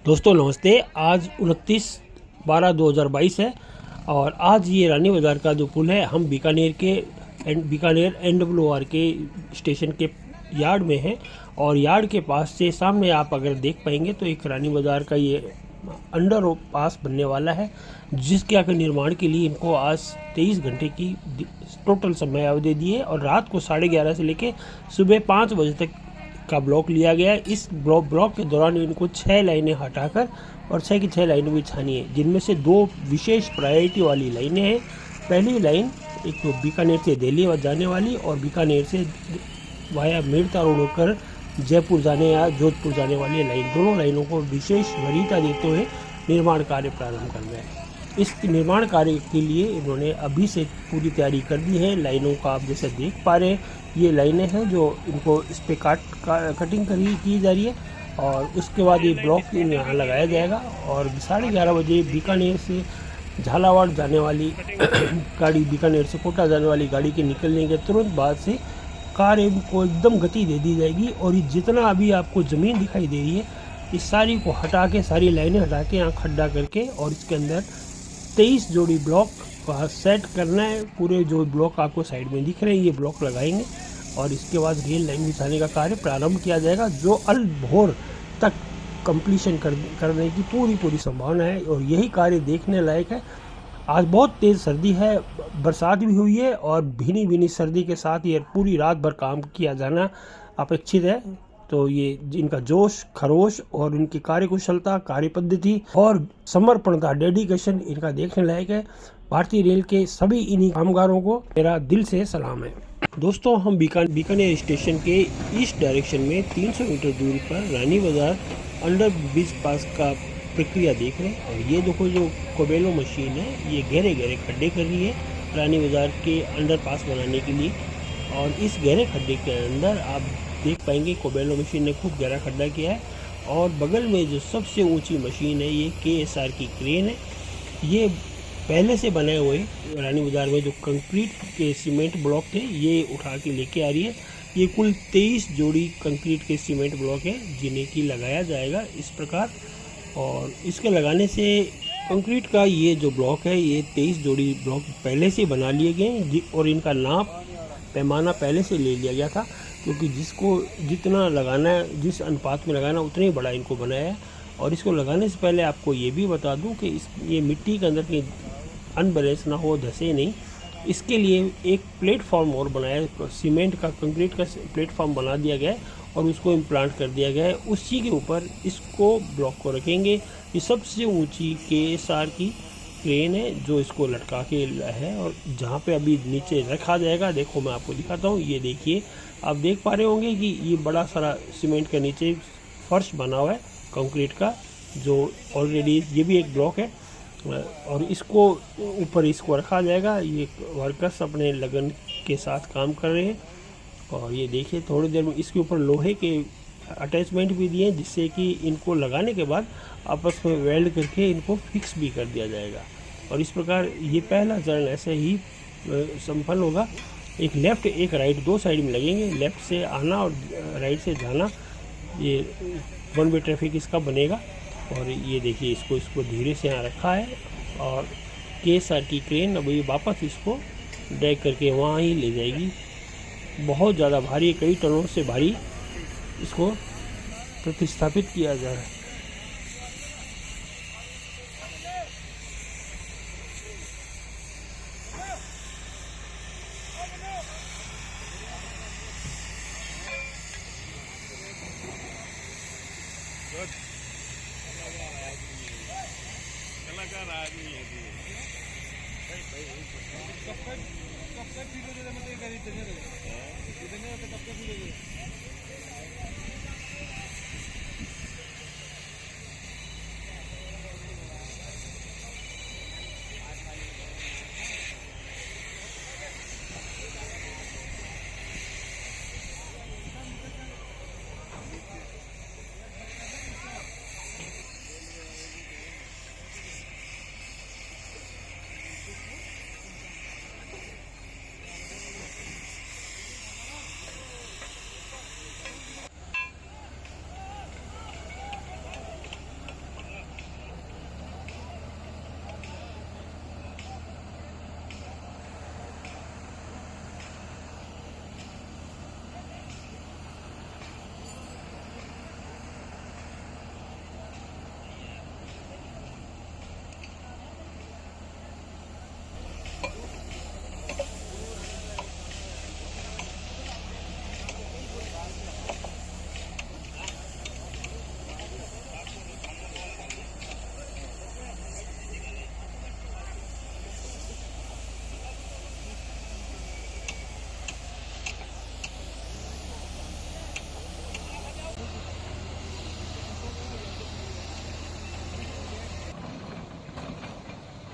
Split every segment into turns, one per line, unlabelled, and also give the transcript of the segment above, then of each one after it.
दोस्तों नमस्ते। आज 29/12/2022 है और आज ये रानी बाज़ार का जो पुल है, हम बीकानेर NWR के स्टेशन के यार्ड में हैं और यार्ड के पास से सामने आप अगर देख पाएंगे तो एक रानी बाज़ार का ये अंडर पास बनने वाला है, जिसके आगे निर्माण के लिए इनको आज 23 घंटे की टोटल समय अवधि दी है और रात को 11:30 से लेकर सुबह 5 बजे तक का ब्लॉक लिया गया है। इस ब्लॉक के दौरान इनको 6 लाइनें हटाकर और 6 की 6 लाइनें बिछानी है, जिनमें से 2 विशेष प्रायोरिटी वाली लाइनें हैं। पहली लाइन एक तो बीकानेर से दिल्ली जाने वाली और बीकानेर से वाया मेड़ता रोड होकर जयपुर जाने या जोधपुर जाने वाली लाइन, दोनों लाइनों को विशेष वरीयता देते हुए निर्माण कार्य प्रारंभ करना है। इस निर्माण कार्य के लिए इन्होंने अभी से पूरी तैयारी कर दी है। लाइनों का आप जैसे देख पा रहे हैं, ये लाइनें हैं जो इनको इस पे कटिंग की जा रही है और उसके बाद ये ब्लॉक यहाँ लगाया जाएगा और 11:30 बजे बीकानेर से झालावाड़ जाने वाली गाड़ी, बीकानेर से कोटा जाने वाली गाड़ी के निकलने के तुरंत बाद से कार्य को एकदम गति दे दी जाएगी और ये जितना अभी आपको ज़मीन दिखाई दे रही है, इस सारी को हटा के, सारी लाइनें हटा के यहाँ खड्डा करके और इसके अंदर 23 जोड़ी ब्लॉक का सेट करना है। पूरे जो ब्लॉक आपको साइड में दिख रहे हैं ये ब्लॉक लगाएंगे और इसके बाद रेल लाइन बिछाने का कार्य प्रारंभ किया जाएगा, जो अल भोर तक कंप्लीशन करने की पूरी संभावना है और यही कार्य देखने लायक है। आज बहुत तेज़ सर्दी है, बरसात भी हुई है और भीनी सर्दी के साथ ये पूरी रात भर काम किया जाना अपेक्षित है। तो ये इनका जोश खरोश और इनकी कार्यकुशलता, कार्य पद्धति और समर्पणता, डेडिकेशन इनका देखने लायक है। भारतीय रेल के सभी इन्हीं कामगारों को मेरा दिल से सलाम है। दोस्तों हम बीकानेर स्टेशन के ईस्ट डायरेक्शन में 300 मीटर दूरी पर रानी बाज़ार अंडर ब्रिज पास का प्रक्रिया देख रहे हैं और ये देखो जो कोबेलो मशीन है ये गहरे खड्डे कर रही है रानी बाज़ार के अंडर पास बनाने के लिए। और इस गहरे खड्डे के अंदर आप देख पाएंगे कोबेलो मशीन ने खूब गहरा खड्डा किया है और बगल में जो सबसे ऊंची मशीन है ये KSR की क्रेन है। ये पहले से बनाए हुए रानी बाज़ार में जो कंक्रीट के सीमेंट ब्लॉक थे ये उठा के लेके आ रही है। ये कुल 23 जोड़ी कंक्रीट के सीमेंट ब्लॉक है जिन्हें की लगाया जाएगा इस प्रकार। और इसके लगाने से कंक्रीट का ये जो ब्लॉक है ये 23 जोड़ी ब्लॉक पहले से बना लिए गए और इनका नाप पैमाना पहले से ले लिया गया था, क्योंकि जिसको जितना लगाना है, जिस अनुपात में लगाना उतना ही बड़ा इनको बनाया है। और इसको लगाने से पहले आपको ये भी बता दूं कि ये मिट्टी के अंदर की अनबैलेंस ना हो, धसे नहीं, इसके लिए एक प्लेटफॉर्म और बनाया, सीमेंट का कंक्रीट का प्लेटफॉर्म बना दिया गया है और उसको इम्प्लांट कर दिया गया है। उसी के ऊपर इसको ब्लॉक को रखेंगे। ये सबसे ऊंची KSR की क्रेन है जो इसको लटका के है और जहाँ पे अभी नीचे रखा जाएगा, देखो मैं आपको दिखाता हूँ। ये देखिए, आप देख पा रहे होंगे कि ये बड़ा सारा सीमेंट के नीचे फर्श बना हुआ है कंक्रीट का, जो ऑलरेडी ये भी एक ब्लॉक है और इसको ऊपर इसको रखा जाएगा। ये वर्कर्स अपने लगन के साथ काम कर रहे हैं और ये देखिए थोड़ी देर में इसके ऊपर लोहे के अटैचमेंट भी दिए जिससे कि इनको लगाने के बाद आपस में वेल्ड करके इनको फिक्स भी कर दिया जाएगा। और इस प्रकार ये पहला चरण ऐसे ही संपन्न होगा। एक लेफ़्ट एक राइट, 2 साइड में लगेंगे, लेफ़्ट से आना और राइट से जाना, ये 1 वे ट्रैफिक इसका बनेगा। और ये देखिए इसको धीरे से यहाँ रखा है और KSR की क्रेन अब ये वापस इसको ड्रैग करके वहाँ ही ले जाएगी। बहुत ज़्यादा भारी, कई टनों से भारी इसको प्रतिस्थापित किया जा रहा है।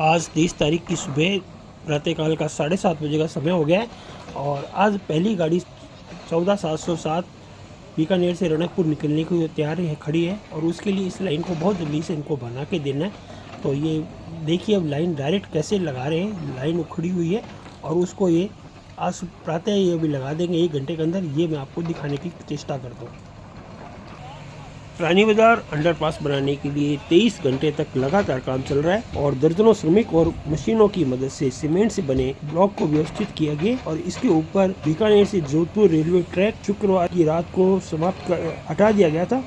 आज 30 तारीख की सुबह प्रातःकाल का 7:30 बजे का समय हो गया है और आज पहली गाड़ी 14707 बीकानेर से रणकपुर निकलने को तैयार है, खड़ी है और उसके लिए इस लाइन को बहुत जल्दी से इनको बना के देना है। तो ये देखिए अब लाइन डायरेक्ट कैसे लगा रहे हैं, लाइन उखड़ी हुई है और उसको ये आज प्रातः ये भी लगा देंगे 1 घंटे के अंदर। ये मैं आपको दिखाने की चेष्टा करता हूँ। रानी बाजार अंडरपास बनाने के लिए 23 घंटे तक लगातार काम चल रहा है और दर्जनों श्रमिक और मशीनों की मदद से सीमेंट से बने ब्लॉक को व्यवस्थित किया गया और इसके ऊपर बीकानेर से जोधपुर रेलवे ट्रैक शुक्रवार की रात को हटा दिया गया था।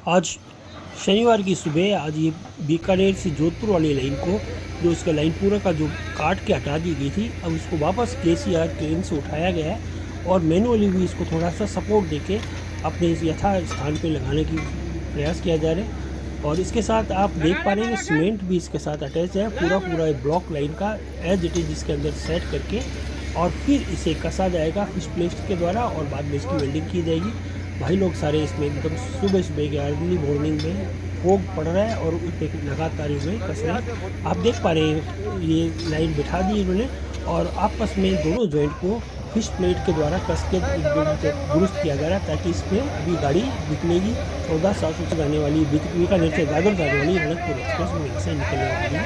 आज शनिवार की सुबह आज ये बीकानेर से जोधपुर वाली लाइन को जो इसका लाइन पूरा का जो काट के हटा दी गई थी, अब इसको वापस केसीआर ट्रेन से उठाया गया है और मैनुअली भी इसको थोड़ा सा सपोर्ट देके अपने यथा स्थान पे लगाने की प्रयास किया जा रहा है। और इसके साथ आप देख पा रहे हैं कि सीमेंट भी इसके साथ अटैच है, पूरा ब्लॉक लाइन का एज इट इज इसके अंदर सेट करके और फिर इसे कसा जाएगा फिश प्लेट के द्वारा और बाद में इसकी वेल्डिंग की जाएगी। भाई लोग सारे इसमें एकदम सुबह के अर्ली मॉर्निंग में फोग पड़ रहा है और उस पर लगातार इसमें कस रहे हैं। आप देख पा रहे हैं ये लाइन बिठा दी इन्होंने और आपस में दोनों जॉइंट को फिश प्लेट के द्वारा कस के दुरुस्त किया जा रहा है ताकि इसमें अभी गाड़ी निकलेगी 14 से जाने वाली बीकानेर से दादर जाने वाली रणकपुर एक्सप्रेस में से निकलने वाली है।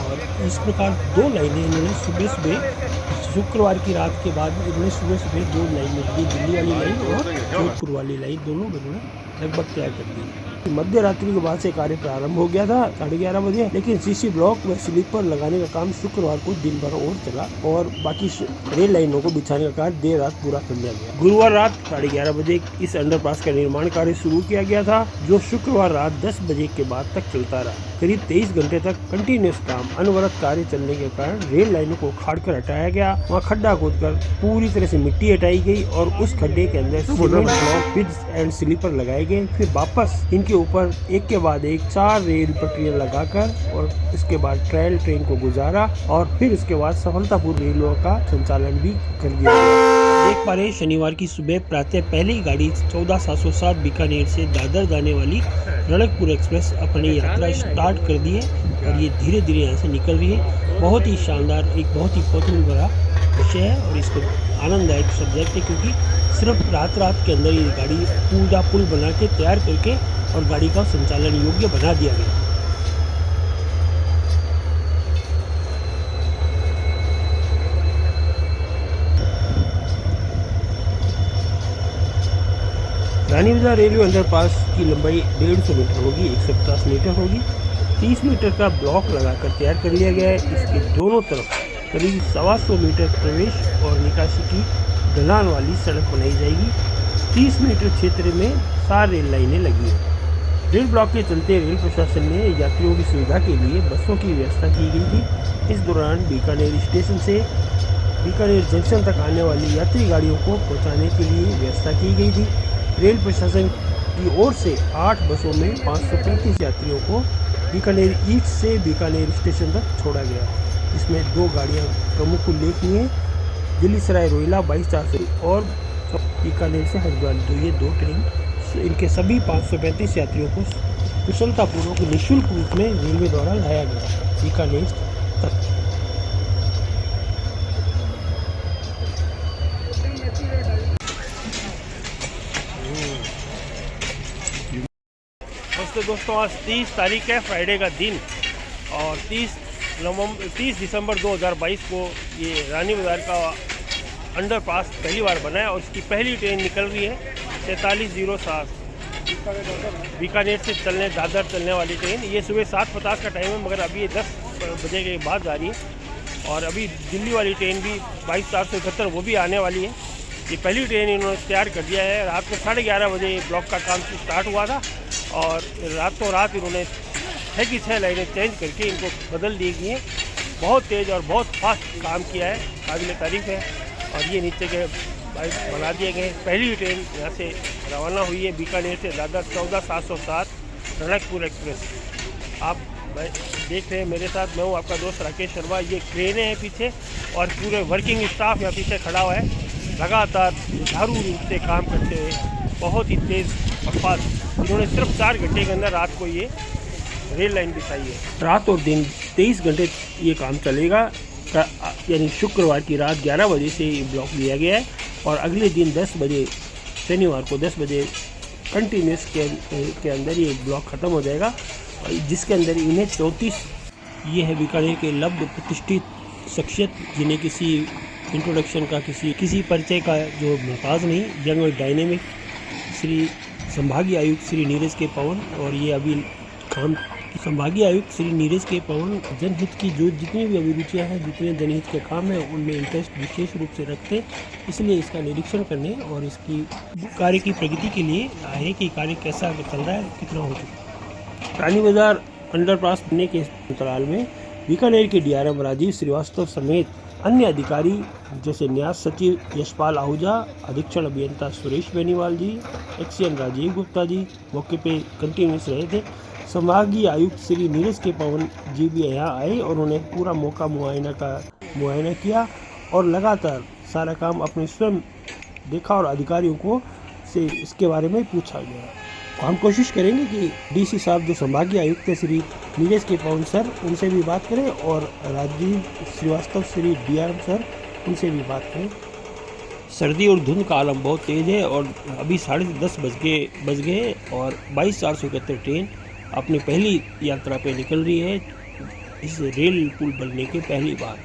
और इस प्रकार 2 लाइनें इन्होंने सुबह शुक्रवार की रात के बाद इन्होंने सुबह 2 लाइन दी, दिल्ली वाली लाइन और जोधपुर वाली लाइन, दोनों इन्होंने लगभग तैयार कर दी। मध्य रात्रि के बाद से कार्य प्रारंभ हो गया था 11:30 बजे, लेकिन सीसी ब्लॉक व स्लीपर लगाने का काम शुक्रवार को दिन भर और चला और बाकी रेल लाइनों को बिछाने का कार्य देर रात पूरा कर लिया गया। गुरुवार रात 11:30 बजे इस अंडरपास का निर्माण कार्य शुरू किया गया था जो शुक्रवार रात 10 बजे के बाद तक चलता रहा। करीब 23 घंटे तक कंटिन्यूस काम अनवरत कार्य चलने के कारण रेल लाइनों को उखाड़ कर हटाया गया। वहाँ खड्डा खोदकर पूरी तरह से मिट्टी हटाई गई और उस खड्डे के अंदर cement block beds and sleeper लगाए गए। फिर वापस इनके ऊपर एक के बाद एक 4 रेल पटरियां लगाकर और इसके बाद ट्रायल ट्रेन को गुजारा और फिर इसके बाद सफलतापूर्वक रेलों का संचालन भी कर दिया गया। देख पा रहे शनिवार की सुबह प्रातः पहली गाड़ी 14707 बीकानेर से दादर जाने वाली रणकपुर एक्सप्रेस अपनी यात्रा स्टार्ट कर दी है और ये धीरे धीरे यहाँ से निकल रही है। बहुत ही शानदार, एक बहुत ही कौतूहल भरा विषय है और इसको आनंददायक सब्जेक्ट है क्योंकि सिर्फ रात के अंदर ये गाड़ी पूरा पुल बना के तैयार करके और गाड़ी का संचालन योग्य बना दिया गया। रानी बाजार रेलवे अंडरपास की लंबाई 150 मीटर होगी, 150 मीटर होगी। 30 मीटर का ब्लॉक लगाकर तैयार कर लिया गया है। इसके दोनों तरफ करीब 125 मीटर प्रवेश और निकासी की ढलान वाली सड़क बनाई जाएगी। 30 मीटर क्षेत्र में 4 रेल लाइनें लगी हैं। रेल ब्लॉक के चलते रेल प्रशासन ने यात्रियों की सुविधा के लिए बसों की व्यवस्था की गई थी। इस दौरान बीकानेर स्टेशन से बीकानेर जंक्शन तक आने वाली यात्री गाड़ियों को पहुंचाने के लिए व्यवस्था की गई थी। रेल प्रशासन की ओर से 8 बसों में 535 यात्रियों को बीकानेर ईस्ट से बीकानेर स्टेशन तक छोड़ा गया। इसमें 2 गाड़ियां प्रमुख उल्लेखनीय हैं, दिल्ली सराय रोहिला 22-4 और बीकानेर से हरिद्वार। ये 2 ट्रेन इनके सभी 535 यात्रियों को कुशलतापूर्वक निःशुल्क रूप में रेलवे द्वारा लाया गया बीकानेर तक। दोस्तों आज 30 तारीख है, फ्राइडे का दिन और 30 दिसंबर 2022 को ये रानी बाजार का अंडरपास पहली बार बना है और इसकी पहली ट्रेन निकल रही है 4307 बीकानेर से दादर चलने वाली ट्रेन। ये सुबह 7:50 का टाइम है मगर अभी ये 10 बजे के बाद जा रही है और अभी दिल्ली वाली ट्रेन भी 22-471 वो भी आने वाली है। ये पहली ट्रेन इन्होंने तैयार कर दिया है। रात को 11:30 बजे ब्लॉक का काम स्टार्ट हुआ था और रातों रात इन्होंने 6 की 6 लाइनें चेंज करके इनको बदल दी गई हैं। बहुत तेज़ और बहुत फास्ट काम किया है, काबिल तारीफ़ है। और ये नीचे के बना दिए गए। पहली ट्रेन यहाँ से रवाना हुई है बीकानेर से दादर 14707 रणकपुर एक्सप्रेस। आप देख रहे हैं मेरे साथ, मैं हूँ आपका दोस्त राकेश शर्मा। ये ट्रेनें हैं पीछे और पूरे वर्किंग स्टाफ यहाँ पीछे खड़ा हुआ है, लगातार सुचारू रूप से काम करते हुए। बहुत ही तेज़ और फास्ट इन्होंने सिर्फ 4 घंटे के अंदर रात को ये रेल लाइन बिछाई है। रात और दिन 23 घंटे ये काम चलेगा, यानी शुक्रवार की रात 11 बजे से ये ब्लॉक लिया गया है और अगले दिन 10 बजे, शनिवार को 10 बजे कंटिन्यूस के अंदर ये ब्लॉक ख़त्म हो जाएगा, जिसके अंदर इन्हें 34, ये है बीकानेर के लब्ध प्रतिष्ठित शख्सियत जिन्हें किसी इंट्रोडक्शन का, किसी परिचय का जो मोहताज नहीं, यंग और डायनेमिक श्री संभागीय आयुक्त श्री नीरज के पवन। और ये अभी काम संभागीय आयुक्त श्री नीरज के पवन जनहित की जो जितनी भी अभिरुचियाँ हैं, जितने जनहित के काम हैं, उनमें इंटरेस्ट विशेष रूप से रखते हैं, इसलिए इसका निरीक्षण करने और इसकी कार्य की प्रगति के लिए आए कि कार्य कैसा चल रहा है, कितना हो चुका। रानी बाजार अंडरपास बनने के अंतराल में बीकानेर के DRM राजीव श्रीवास्तव समेत अन्य अधिकारी जैसे न्यास सचिव यशपाल आहूजा, अधीक्षण अभियंता सुरेश बेनीवाल जी, एक्सीएन राजीव गुप्ता जी मौके पे कंटिन्यूस रहे थे। संभागीय आयुक्त श्री नीरज के पवन जी भी यहाँ आए और उन्होंने पूरा मौका मुआयना किया और लगातार सारा काम अपने स्वयं देखा और अधिकारियों को से इसके बारे में पूछा गया। हम कोशिश करेंगे कि DC साहब जो संभागीय आयुक्त है श्री नीरज के पवन सर, उनसे भी बात करें और राजीव श्रीवास्तव श्री DRM सर, उनसे भी बात करें। सर्दी और धुंध का आलम बहुत तेज़ है और अभी 10:30 बज गए और 22/471 ट्रेन अपनी पहली यात्रा पे निकल रही है इस रेल पुल बनने के पहली बार।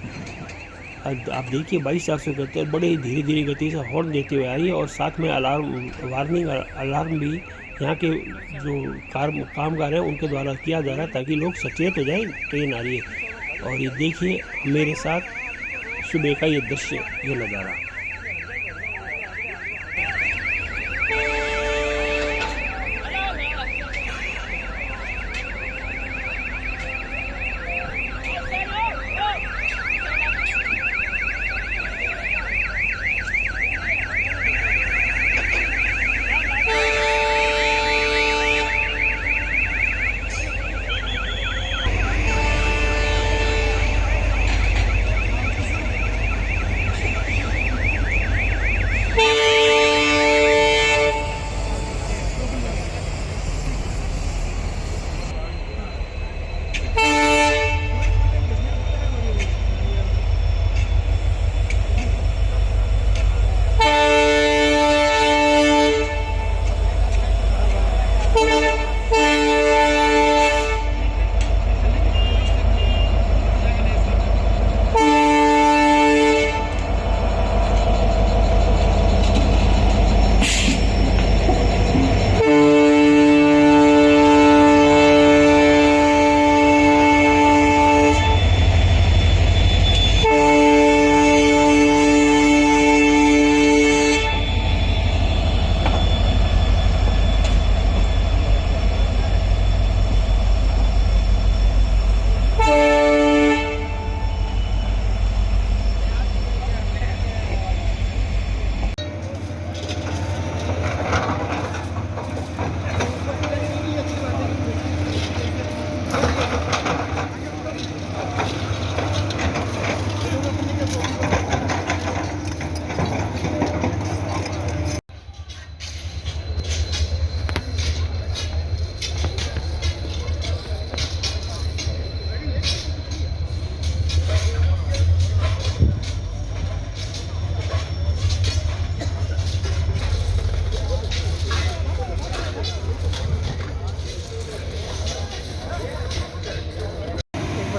आप देखिए 22/471 बड़े धीरे धीरे गति से हॉर्न देते हुए आ रही है और साथ में वार्निंग अलार्म भी यहाँ के जो कामगार हैं उनके द्वारा किया जा रहा है ताकि लोग सचेत हो जाए ट्रेन आ रही है। और ये देखिए मेरे साथ सुबह का ये दृश्य, ये नज़ारा।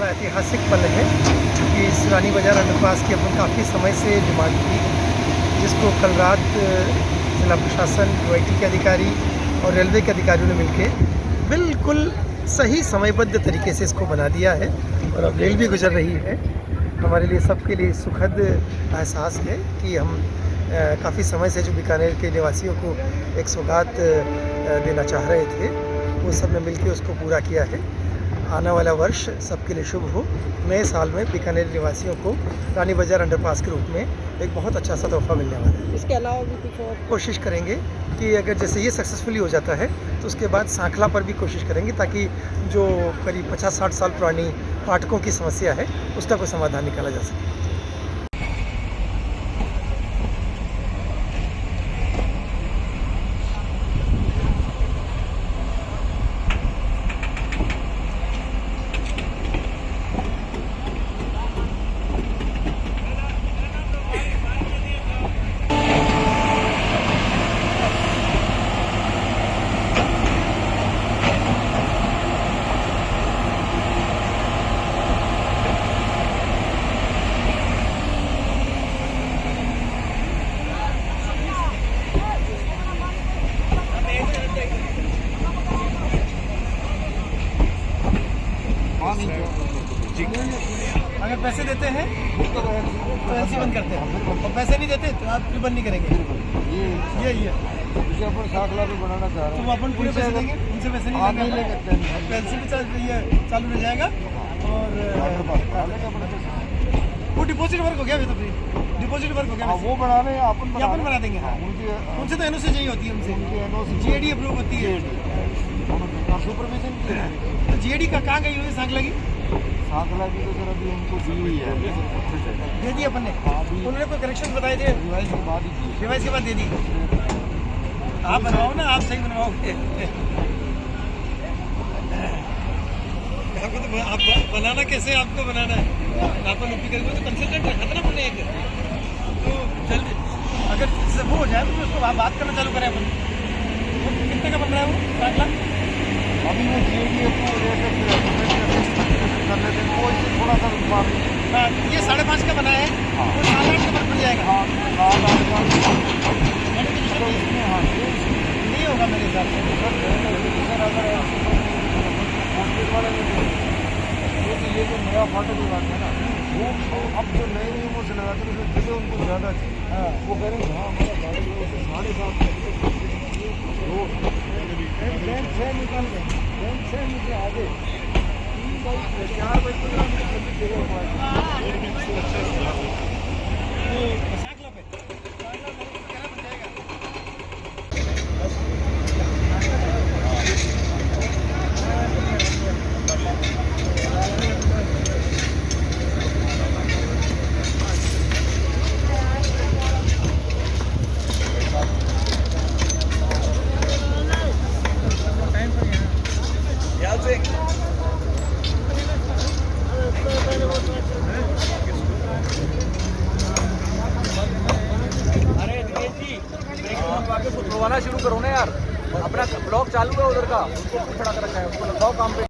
ऐतिहासिक पल है कि इस रानी बाजार अंडरपास की अपन काफ़ी समय से डिमांड थी, जिसको कल रात जिला प्रशासन, UIT के अधिकारी और रेलवे के अधिकारियों ने मिलकर बिल्कुल सही समयबद्ध तरीके से इसको बना दिया है और अब रेल भी गुजर रही है। हमारे लिए सबके लिए सुखद एहसास है कि हम काफ़ी समय से जो बीकानेर के निवासियों को एक सौगात देना चाह रहे थे, वो सब ने मिलकर उसको पूरा किया है। आने वाला वर्ष सबके लिए शुभ हो। नए साल में बीकानेर निवासियों को रानी बाजार अंडरपास के रूप में एक बहुत अच्छा सा तोहफा मिलने वाला है।
इसके अलावा भी कुछ और
कोशिश करेंगे कि अगर जैसे ये सक्सेसफुली हो जाता है तो उसके बाद सांखला पर भी कोशिश करेंगे ताकि जो करीब 50-60 साल पुरानी फाटकों की समस्या है उसका कोई समाधान निकाला जा सके। अगर पैसे देते हैं तो एलसी बंद करते हैं, और पैसे नहीं देते तो आप फिर बंद नहीं करेंगे। यही है
इसे अपन 7 लाख में बनाना चाह रहे
तो
हैं।
वो अपन पूरे पैसे देंगे, उनसे पैसे नहीं
नहीं
लेंगे,
लेंगे
एलसी भी चालू रह जाएगा। और वो डिपॉजिट वर्क हो गया अभी तो फिर डिपॉजिट वर्क हो गया
वो बना रहे हैं, अपन
ये अपन बना देंगे। हाँ उनसे तो एनओसी चाहिए होती है, उनसे जीएडी अप्रूव होती है।
सुपरविजन की है।
तो जीएडी का कहाँ गई हुई सांग लगी
7 लाख की तो सर अभी उनको दी हुई है,
दे दी अपन ने, उन्होंने कोई करेक्शन बताए थे,
रिवाइज के बाद ही की।
रिवाइज के बाद दे दी। आप बनवाओ ना, आप सही बनवाओगे। आपको तो आप बनाना कैसे, आपको बनाना है, अपन ऊपी करेंगे तो कंसल्टेंट रखा था ना हमने एक, तो जल्दी अगर वो हो जाए तो उसको बात करना चालू करें अपन। वो कितने का बन रहा है वो 7 लाख?
अभी वो जीएडी को कर लेते हैं, वो इससे थोड़ा सा रुकवा देंगे।
हाँ, ये 5.5 का बना है, वो 7 लाख के बन जाएगा।
हाँ 7 लाख का
नहीं होगा मेरे हिसाब से।
ये जो नया फाटक लगा है ना, वो अब जो नए नियमों से लगाते हैं उसमें जगह उनको ज़्यादा चाहिए। हाँ वो कह रहे हैं हाँ हमारा गाड़ी जो है 7.5 बैंक से निकल गए, बैंक से निकले आगे 3 बाई 4 बाई 15 जगह हुआ है।
खुलवाना शुरू करो ना यार, अपना ब्लॉक चालू है उधर का, उसको खड़ा कर रखा है, उसको लगाओ काम पे।